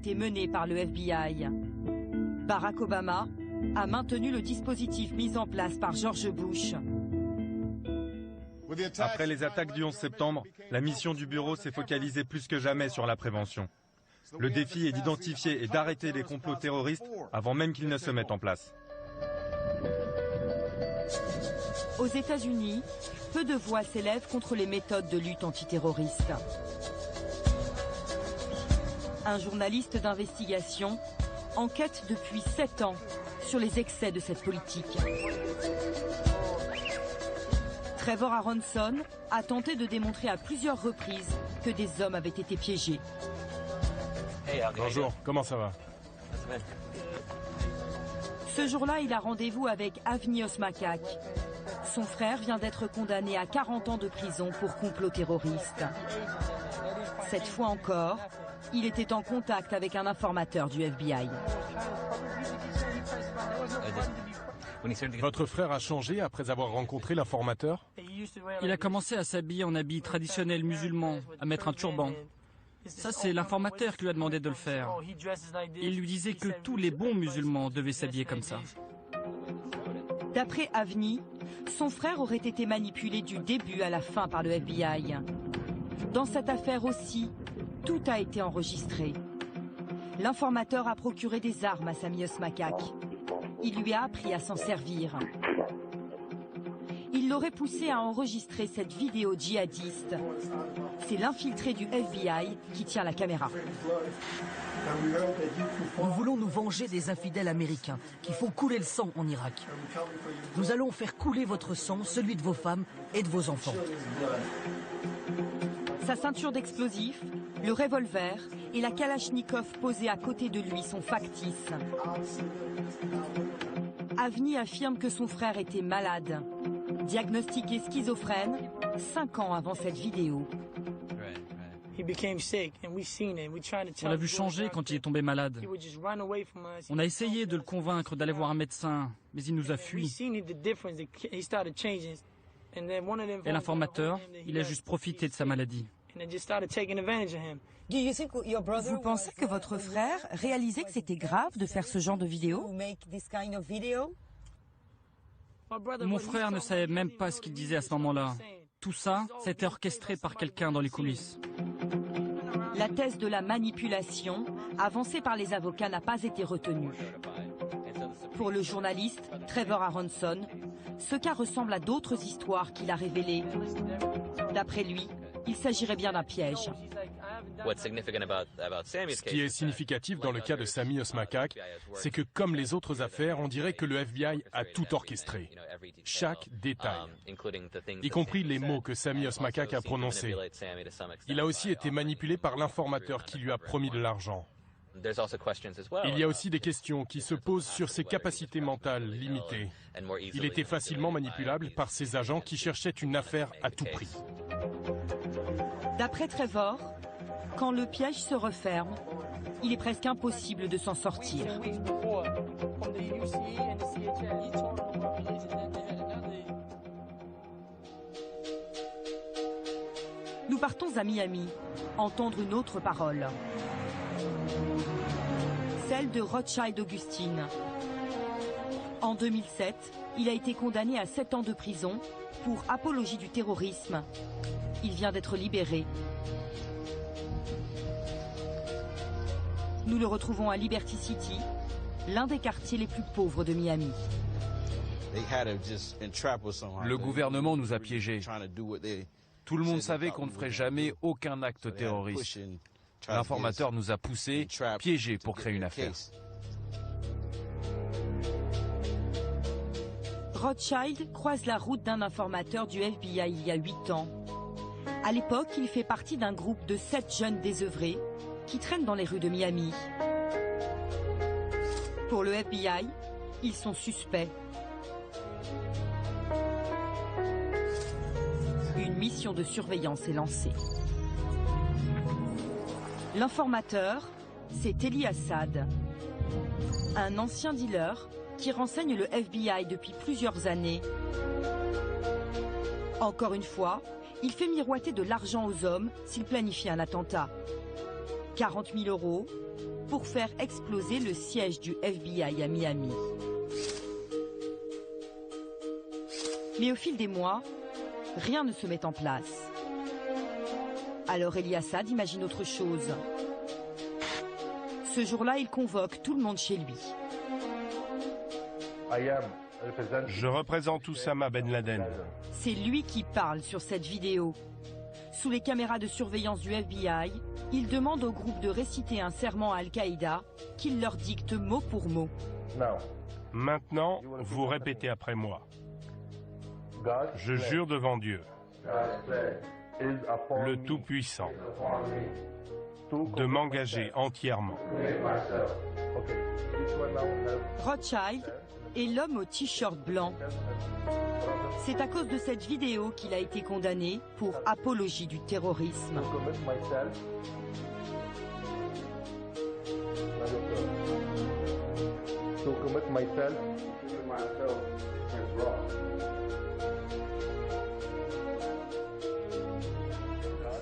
été menée par le FBI. Barack Obama a maintenu le dispositif mis en place par George Bush. Après les attaques du 11 septembre, la mission du bureau s'est focalisée plus que jamais sur la prévention. Le défi est d'identifier et d'arrêter les complots terroristes avant même qu'ils ne se mettent en place. Aux États-Unis, peu de voix s'élèvent contre les méthodes de lutte antiterroriste. Un journaliste d'investigation enquête depuis 7 ans sur les excès de cette politique. Trevor Aronson a tenté de démontrer à plusieurs reprises que des hommes avaient été piégés. Bonjour, comment ça va? Ce jour-là, il a rendez-vous avec Avni Osmakak. Son frère vient d'être condamné à 40 ans de prison pour complot terroriste. Cette fois encore, il était en contact avec un informateur du FBI. Votre frère a changé après avoir rencontré l'informateur? Il a commencé à s'habiller en habits traditionnels musulmans, à mettre un turban. Ça, c'est l'informateur qui lui a demandé de le faire. Il lui disait que tous les bons musulmans devaient s'habiller comme ça. D'après Avni, son frère aurait été manipulé du début à la fin par le FBI. Dans cette affaire aussi, tout a été enregistré. L'informateur a procuré des armes à Sami Osmakak. Il lui a appris à s'en servir. Il l'aurait poussé à enregistrer cette vidéo djihadiste. C'est l'infiltré du FBI qui tient la caméra. Nous voulons nous venger des infidèles américains qui font couler le sang en Irak. Nous allons faire couler votre sang, celui de vos femmes et de vos enfants. Sa ceinture d'explosifs, le revolver et la Kalachnikov posée à côté de lui sont factices. Avni affirme que son frère était malade, diagnostiqué schizophrène 5 ans avant cette vidéo. On l'a vu changer quand il est tombé malade. On a essayé de le convaincre d'aller voir un médecin, mais il nous a fui. Et l'informateur, il a juste profité de sa maladie. Vous pensez que votre frère réalisait que c'était grave de faire ce genre de vidéo? Mon frère ne savait même pas ce qu'il disait à ce moment-là. Tout ça, c'était orchestré par quelqu'un dans les coulisses. La thèse de la manipulation, avancée par les avocats, n'a pas été retenue. Pour le journaliste Trevor Aronson, ce cas ressemble à d'autres histoires qu'il a révélées. D'après lui, il s'agirait bien d'un piège. Ce qui est significatif dans le cas de Sami Osmakak, c'est que comme les autres affaires, on dirait que le FBI a tout orchestré. Chaque détail, y compris les mots que Sami Osmakak a prononcés. Il a aussi été manipulé par l'informateur qui lui a promis de l'argent. Il y a aussi des questions qui se posent sur ses capacités mentales limitées. Il était facilement manipulable par ses agents qui cherchaient une affaire à tout prix. D'après Trevor, quand le piège se referme, il est presque impossible de s'en sortir. Nous partons à Miami, entendre une autre parole. Celle de Rothschild Augustine. En 2007, il a été condamné à 7 ans de prison pour apologie du terrorisme. Il vient d'être libéré. Nous le retrouvons à Liberty City, l'un des quartiers les plus pauvres de Miami. Le gouvernement nous a piégés. Tout le monde savait qu'on ne ferait jamais aucun acte terroriste. L'informateur nous a poussés, piégés pour créer une affaire. Rothschild croise la route d'un informateur du FBI il y a 8 ans. À l'époque, il fait partie d'un groupe de 7 jeunes désœuvrés qui traînent dans les rues de Miami. Pour le FBI, ils sont suspects. Une mission de surveillance est lancée. L'informateur, c'est Eli Assad, un ancien dealer qui renseigne le FBI depuis plusieurs années. Encore une fois, il fait miroiter de l'argent aux hommes s'ils planifient un attentat. 40 000 €, pour faire exploser le siège du FBI à Miami. Mais au fil des mois, rien ne se met en place. Alors Elie Assad imagine autre chose. Ce jour-là, il convoque tout le monde chez lui. Je représente Oussama Ben Laden. C'est lui qui parle sur cette vidéo. Sous les caméras de surveillance du FBI, il demande au groupe de réciter un serment à Al-Qaïda qu'il leur dicte mot pour mot. Maintenant, vous répétez après moi. Je jure devant Dieu, le Tout-Puissant, de m'engager entièrement. Rothschild est l'homme au t-shirt blanc. C'est à cause de cette vidéo qu'il a été condamné pour apologie du terrorisme.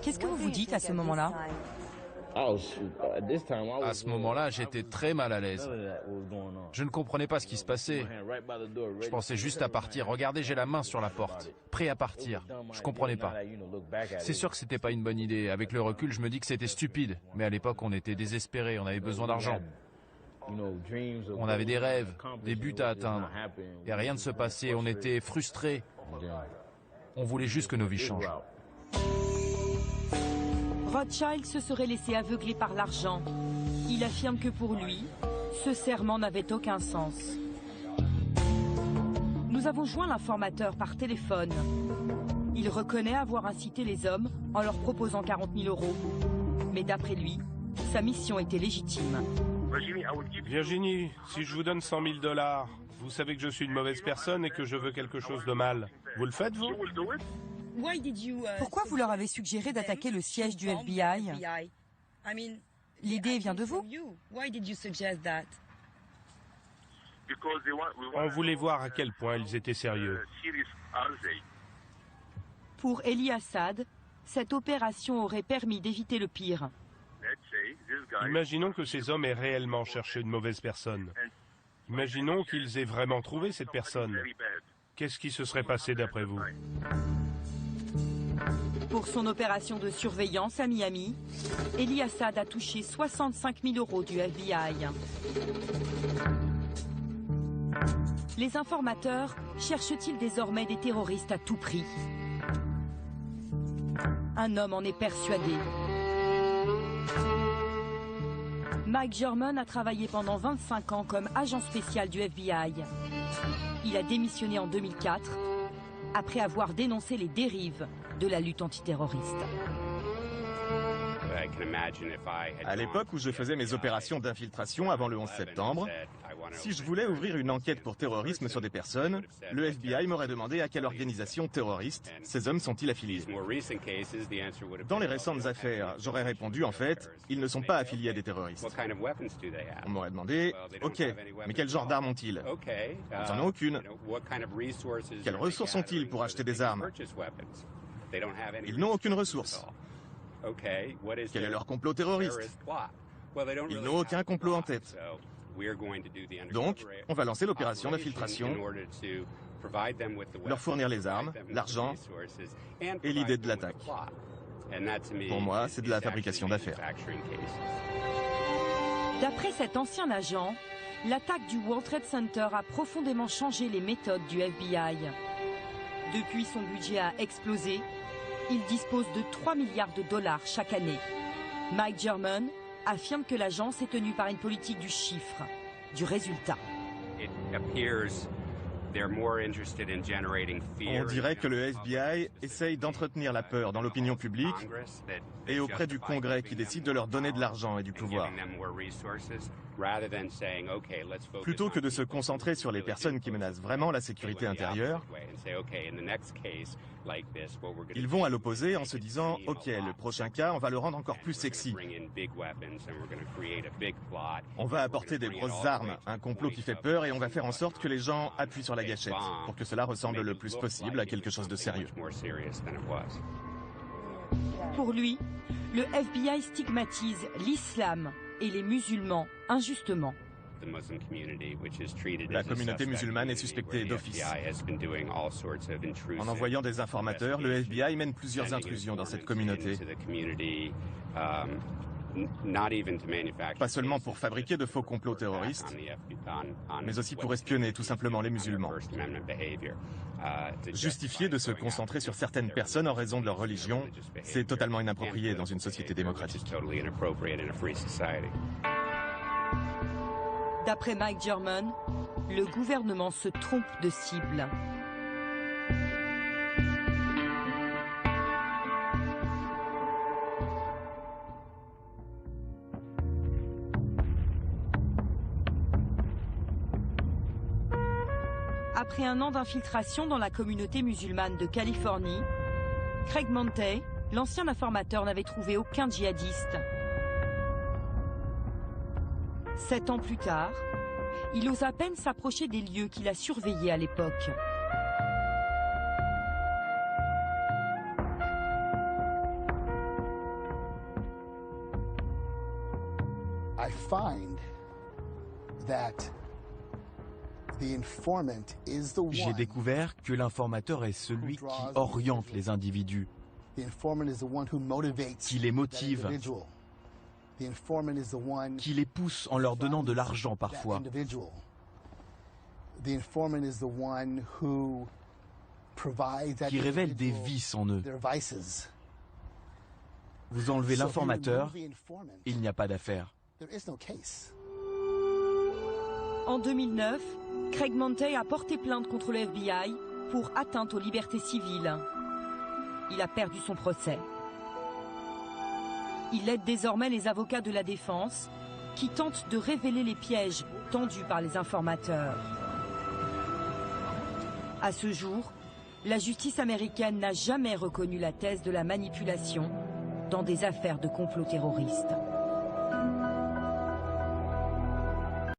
Qu'est-ce que vous vous dites à ce moment-là? À ce moment-là, j'étais très mal à l'aise. Je ne comprenais pas ce qui se passait. Je pensais juste à partir. Regardez, j'ai la main sur la porte, prêt à partir. Je comprenais pas. C'est sûr que c'était pas une bonne idée. Avec le recul, je me dis que c'était stupide. Mais à l'époque, on était désespérés, on avait besoin d'argent. On avait des rêves, des buts à atteindre. Et rien ne se passait, on était frustrés. On voulait juste que nos vies changent. Rothschild se serait laissé aveugler par l'argent. Il affirme que pour lui, ce serment n'avait aucun sens. Nous avons joint l'informateur par téléphone. Il reconnaît avoir incité les hommes en leur proposant 40 000 €. Mais d'après lui, sa mission était légitime. Virginie, si je vous donne 100 000 $, vous savez que je suis une mauvaise personne et que je veux quelque chose de mal. Vous le faites, vous? Pourquoi vous leur avez suggéré d'attaquer le siège du FBI? L'idée vient de vous? On voulait voir à quel point ils étaient sérieux. Pour Elie Assad, cette opération aurait permis d'éviter le pire. Imaginons que ces hommes aient réellement cherché une mauvaise personne. Imaginons qu'ils aient vraiment trouvé cette personne. Qu'est-ce qui se serait passé d'après vous? Pour son opération de surveillance à Miami, Elie Assad a touché 65 000 € du FBI. Les informateurs cherchent-ils désormais des terroristes à tout prix? Un homme en est persuadé. Mike German a travaillé pendant 25 ans comme agent spécial du FBI. Il a démissionné en 2004 après avoir dénoncé les dérives de la lutte antiterroriste. À l'époque où je faisais mes opérations d'infiltration avant le 11 septembre, si je voulais ouvrir une enquête pour terrorisme sur des personnes, le FBI m'aurait demandé à quelle organisation terroriste ces hommes sont-ils affiliés. Dans les récentes affaires, j'aurais répondu en fait, ils ne sont pas affiliés à des terroristes. On m'aurait demandé, ok, mais quel genre d'armes ont-ils? Ils n'en ont aucune. Quelles ressources ont-ils pour acheter des armes? Ils n'ont aucune ressource. Quel est leur complot terroriste? Ils n'ont aucun complot en tête. Donc, on va lancer l'opération d'infiltration, leur fournir les armes, l'argent et l'idée de l'attaque. Pour moi, c'est de la fabrication d'affaires. D'après cet ancien agent, l'attaque du World Trade Center a profondément changé les méthodes du FBI. Depuis, son budget a explosé. Il dispose de 3 milliards de $ chaque année. Mike German affirme que l'agence est tenue par une politique du chiffre, du résultat. On dirait que le FBI essaye d'entretenir la peur dans l'opinion publique et auprès du Congrès qui décide de leur donner de l'argent et du pouvoir. Plutôt que de se concentrer sur les personnes qui menacent vraiment la sécurité intérieure, ils vont à l'opposé en se disant « Ok, le prochain cas, on va le rendre encore plus sexy. On va apporter des grosses armes, un complot qui fait peur et on va faire en sorte que les gens appuient sur la gâchette pour que cela ressemble le plus possible à quelque chose de sérieux. » Pour lui, le FBI stigmatise l'islam et les musulmans injustement. La communauté musulmane est suspectée d'office. En envoyant des informateurs, le FBI mène plusieurs intrusions dans cette communauté. Pas seulement pour fabriquer de faux complots terroristes, mais aussi pour espionner tout simplement les musulmans. Justifier de se concentrer sur certaines personnes en raison de leur religion, c'est totalement inapproprié dans une société démocratique. D'après Mike German, le gouvernement se trompe de cible. Après un an d'infiltration dans la communauté musulmane de Californie, Craig Montey, l'ancien informateur, n'avait trouvé aucun djihadiste. 7 ans plus tard, il ose à peine s'approcher des lieux qu'il a surveillés à l'époque. J'ai découvert que l'informateur est celui qui oriente les individus, qui les motive, qui les pousse en leur donnant de l'argent parfois. Qui révèle des vices en eux. Vous enlevez l'informateur, il n'y a pas d'affaire. En 2009, Craig Montey a porté plainte contre le FBI pour atteinte aux libertés civiles. Il a perdu son procès. Il aide désormais les avocats de la défense qui tentent de révéler les pièges tendus par les informateurs. À ce jour, la justice américaine n'a jamais reconnu la thèse de la manipulation dans des affaires de complot terroriste.